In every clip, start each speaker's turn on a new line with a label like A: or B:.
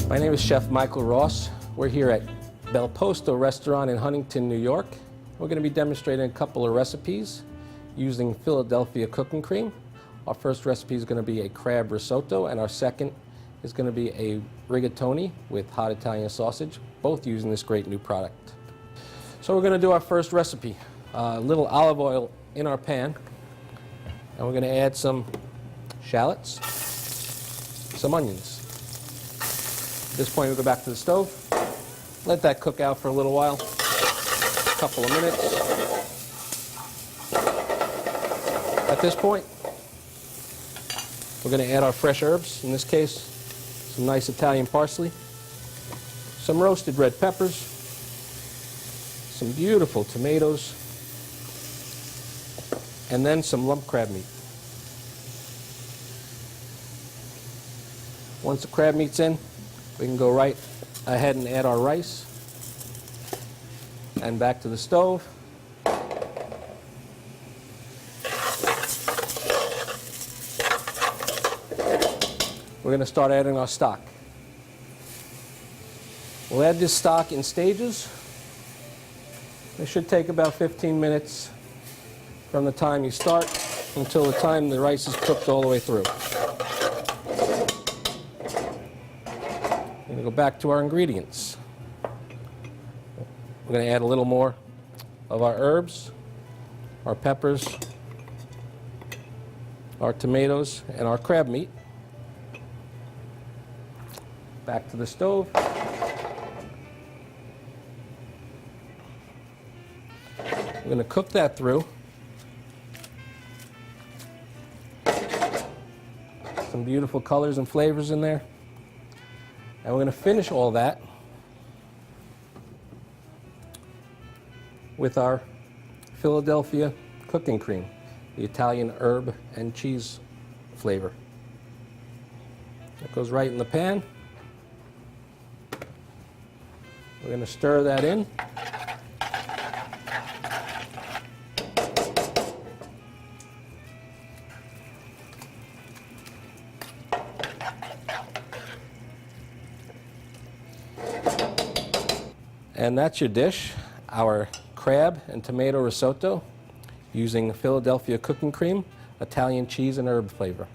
A: My name is Chef Michael Ross. We're here at Bel Posto restaurant in Huntington, New York. We're going to be demonstrating a couple of recipes using Philadelphia cooking cream. Our first recipe is going to be a crab risotto, and our second is going to be a rigatoni with hot Italian sausage, both using this great new product. So we're going to do our first recipe. A little olive oil in our pan, and we're going to add some shallots, some onions. At this point, we'll go back to the stove, let that cook out for a little while, a couple of minutes. At this point, we're going to add our fresh herbs, in this case, some nice Italian parsley, some roasted red peppers, some beautiful tomatoes, and then some lump crab meat. Once the crab meat's in, we can go right ahead and add our rice. And back to the stove. We're going to start adding our stock. We'll add this stock in stages. It should take about 15 minutes from the time you start until the time the rice is cooked all the way through. We're going to go back to our ingredients. We're going to add a little more of our herbs, our peppers, our tomatoes, and our crab meat. Back to the stove. We're going to cook that through. Some beautiful colors and flavors in there. And we're going to finish all that with our Philadelphia cooking cream, the Italian herb and cheese flavor. That goes right in the pan. We're going to stir that in. And that's your dish, our crab and tomato risotto using Philadelphia cooking cream, Italian cheese, and herb flavor.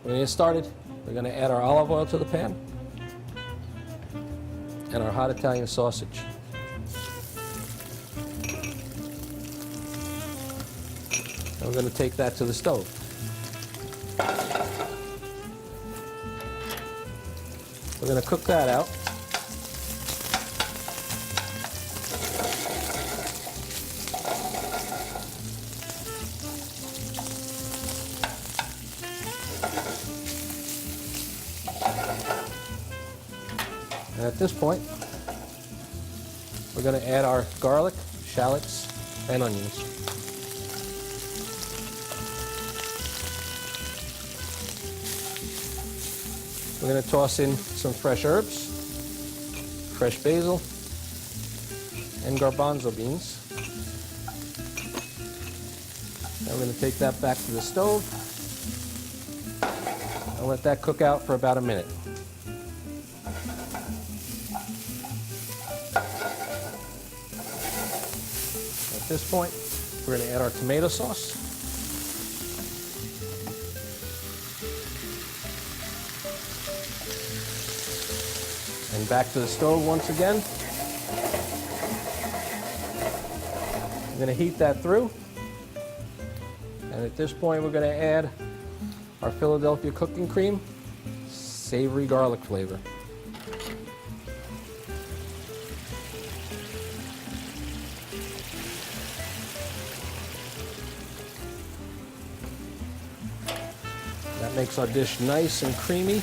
A: When you get started, we're going to add our olive oil to the pan and our hot Italian sausage. And we're going to take that to the stove. We're going to cook that out. And at this point, we're going to add our garlic, shallots, and onions. We're going to toss in some fresh herbs, fresh basil, and garbanzo beans. Now we're going to take that back to the stove and let that cook out for about a minute. At this point, we're going to add our tomato sauce. And back to the stove once again. I'm going to heat that through. And at this point, we're going to add our Philadelphia cooking cream, savory garlic flavor. That makes our dish nice and creamy.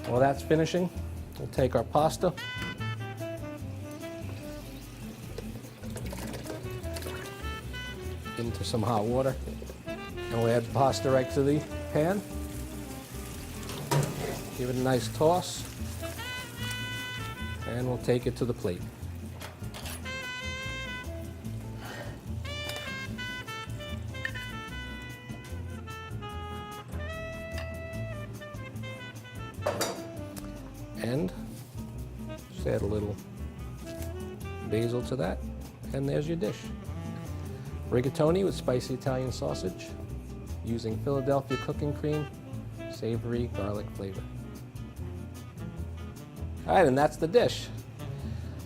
A: While that's finishing, we'll take our pasta, into some hot water, and we'll add pasta right to the pan. Give it a nice toss, and we'll take it to the plate. And just add a little basil to that, and there's your dish. Rigatoni with spicy Italian sausage, using Philadelphia cooking cream, savory garlic flavor. All right, and that's the dish.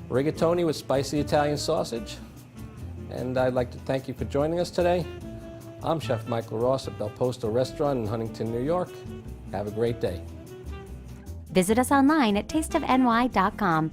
A: Rigatoni with spicy Italian sausage. And I'd like to thank you for joining us today. I'm Chef Michael Ross at Bel Posto Restaurant in Huntington, New York. Have a great day.
B: Visit us online at tasteofny.com.